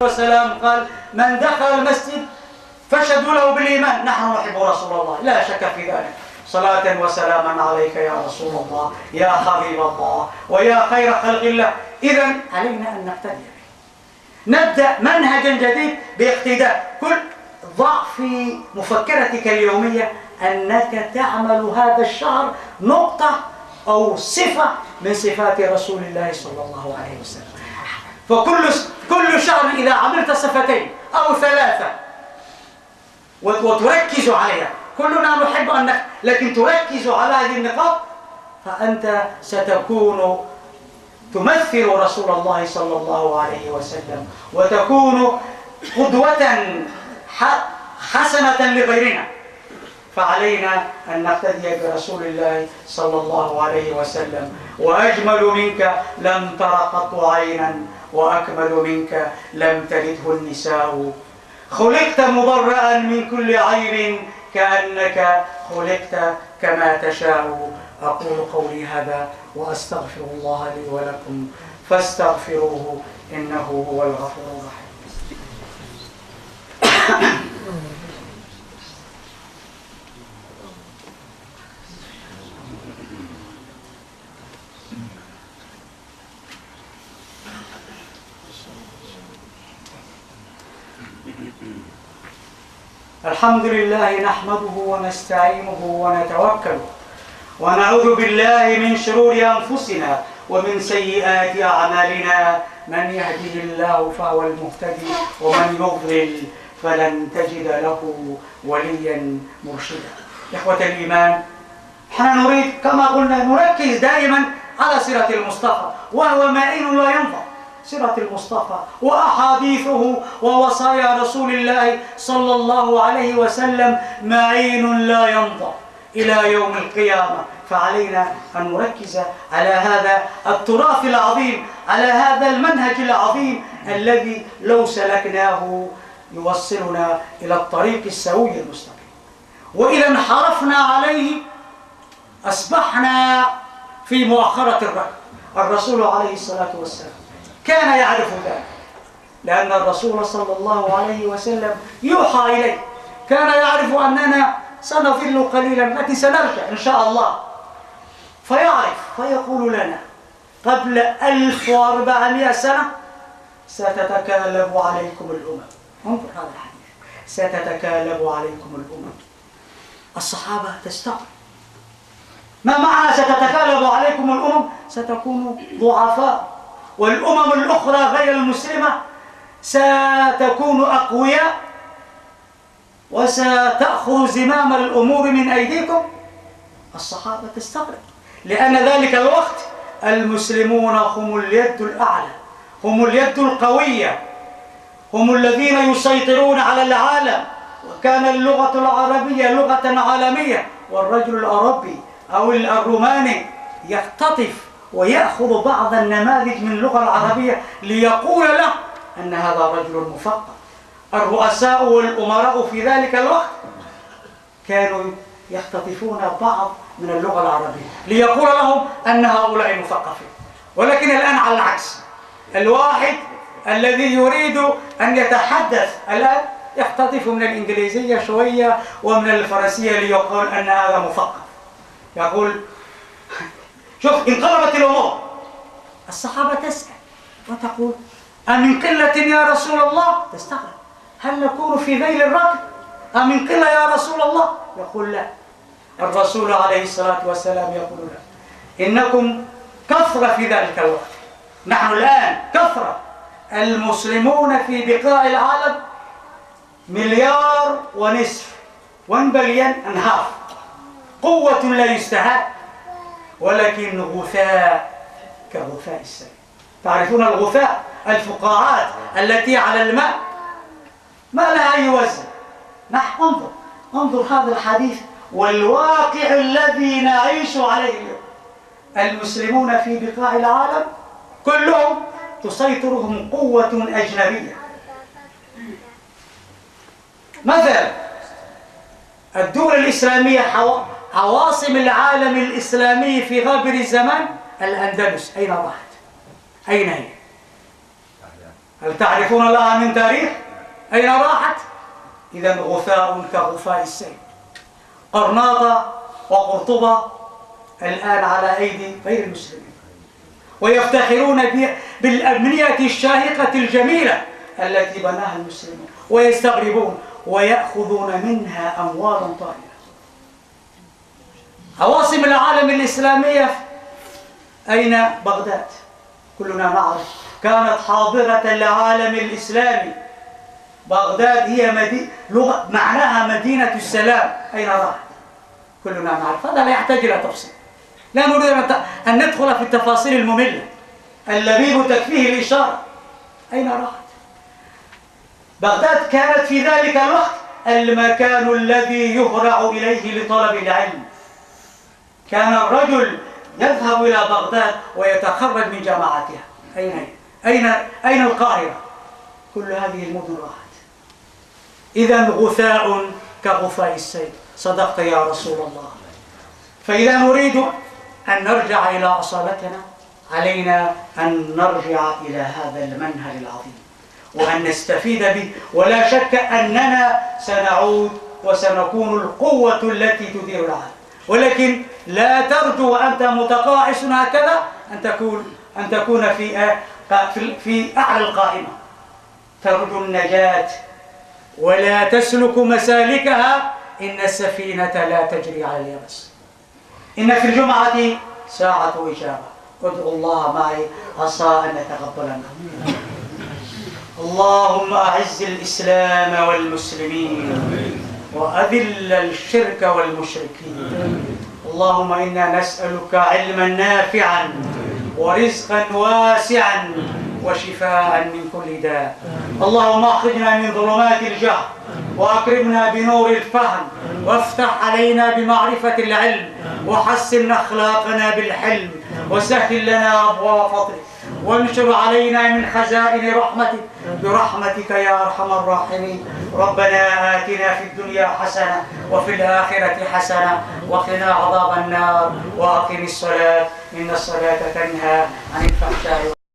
والسلام قال: من دخل المسجد فاشهدوا له بالإيمان نحن نحب رسول الله، لا شك في ذلك. صلاة وسلاما عليك يا رسول الله يا حبيب الله ويا خير خلق الله. إذن علينا أن نقتدي به، نبدأ منهجا جديد باقتداء. كل ضع في مفكرتك اليومية أنك تعمل هذا الشهر نقطة أو صفة من صفات رسول الله صلى الله عليه وسلم. فكل شهر إذا عملت صفتين أو ثلاثة وتركز عليها، كلنا نحب أنك لكن تركز على هذه النقاط، فأنت ستكون تمثل رسول الله صلى الله عليه وسلم وتكون قدوة حسنة لغيرنا. فعلينا أن نقتدي برسول الله صلى الله عليه وسلم. وأجمل منك لم تر قط عينا وأكمل منك لم تلده النساء. خلقت مبرأ من كل عيب كأنك خلقت كما تشاء. أقول قولي هذا وأستغفر الله لي ولكم فاستغفروه إنه هو الغفور الرحيم. الحمد لله نحمده ونستعينه ونتوكله ونعوذ بالله من شرور أنفسنا ومن سيئات أعمالنا. من يهده الله فهو المهتدي ومن يضلل فلن تجد له وليا مرشدا. إخوة الإيمان، نحن نريد كما قلنا نركز دائما على سيرة المصطفى، وهو معين لا ينفع. سيرة المصطفى وأحاديثه ووصايا رسول الله صلى الله عليه وسلم معين لا ينضى إلى يوم القيامة. فعلينا أن نركز على هذا التراث العظيم، على هذا المنهج العظيم الذي لو سلكناه يوصلنا إلى الطريق السوي المستقيم. وإذا انحرفنا عليه أصبحنا في مؤخرة الركب. الرسول عليه الصلاة والسلام كان يعرف ذلك، لأن الرسول صلى الله عليه وسلم يوحى إليه، كان يعرف أننا سنظل قليلا لكن سنرجع إن شاء الله، فيعرف فيقول لنا قبل 1400 سنة ستتكالب عليكم الأمم. انظر هذا الحديث، ستتكالب عليكم الأمم. الصحابة تستغرب، ما معنى ستتكالب عليكم الأمم؟ ستكون ضعفاء، والأمم الأخرى غير المسلمة ستكون أقوياء وستأخذ زمام الأمور من أيديكم. الصحابة تستغرب، لأن ذلك الوقت المسلمون هم اليد الأعلى، هم اليد القوية، هم الذين يسيطرون على العالم. وكان اللغة العربية لغة عالمية، والرجل الأوروبي أو الروماني يختطف ويأخذ بعض النماذج من اللغة العربية ليقول له أن هذا رجل مثقف. الرؤساء والأمراء في ذلك الوقت كانوا يختطفون بعض من اللغة العربية ليقول لهم أن هؤلاء مثقفين. ولكن الآن على العكس، الواحد الذي يريد أن يتحدث الآن يختطف من الإنجليزية شوية ومن الفرنسية ليقول أن هذا مثقف. يقول شوف انقلبت الأمور. الصحابة تسأل وتقول أمن قلة يا رسول الله؟ تستغرب، هل نكون في ذيل الركب؟ أمن قلة يا رسول الله؟ يقول لا. الرسول عليه الصلاة والسلام يقول لا، إنكم كثرة في ذلك الوقت. نحن الآن كثرة، المسلمون في بقاع العالم 1.5 مليار، 1 بليون and half. قوة لا يستهان، ولكن غثاء كغثاء السيل. تعرفون الغثاء، الفقاعات التي على الماء ما لها أي وزن. نحن انظر هذا الحديث والواقع الذي نعيش عليه اليوم. المسلمون في بقاع العالم كلهم تسيطرهم قوة أجنبية. مثلا الدول الإسلامية، عواصم العالم الإسلامي في غابر الزمان، الأندلس أين راحت؟ أين هي؟ هل تعرفون لها من تاريخ؟ أين راحت؟ إذا غثاء كغثاء السيل. قرناطة وقرطبة الآن على أيدي غير المسلمين، ويفتخرون بالأبنية الشاهقة الجميلة التي بناها المسلمون، ويستغربون ويأخذون منها أموالا طائلة. عواصم العالم الإسلامية أين؟ بغداد. كلنا نعرف كانت حاضرة العالم الإسلامي. بغداد هي لغة معناها مدينة السلام. أين راحت؟ كلنا نعرف. هذا لا يحتاج إلى تفصيل، لا نريد أن ندخل في التفاصيل المملة. اللبيب تكفيه الإشارة. أين راحت؟ بغداد كانت في ذلك الوقت المكان الذي يهرع إليه لطلب العلم. كان الرجل يذهب إلى بغداد ويتخرج من جامعاتها. أين القاهرة؟ كل هذه المدن راحت. إذا غثاء كغثاء السيل. صدقت يا رسول الله. فإذا نريد أن نرجع إلى أصالتنا علينا أن نرجع إلى هذا المنهج العظيم وأن نستفيد به، ولا شك أننا سنعود وسنكون القوة التي تدير العالم. ولكن لا ترجو وأنت متقاعس هكذا أن تكون في أعلى القائمة. ترجو النجاة ولا تسلك مسالكها، إن السفينة لا تجري على اليابس. إن في الجمعة ساعة إجابة. ادعوا الله معي عسى أن يتقبل منا. اللهم أعز الإسلام والمسلمين وأذل الشرك والمشركين. اللهم إنا نسألك علما نافعا ورزقا واسعا وشفاء من كل داء. اللهم أخرجنا من ظلمات الجهل وأكرمنا بنور الفهم، وافتح علينا بمعرفة العلم، وحسن أخلاقنا بالحلم، وسهل لنا أبواب فضلك، وانشر علينا من خزائن رحمتك برحمتك يا أرحم الراحمين. ربنا آتنا في الدنيا حسنة وفي الآخرة حسنة وقنا عذاب النار، وأقم الصلاة إن الصلاة تنهى عن الفحشاء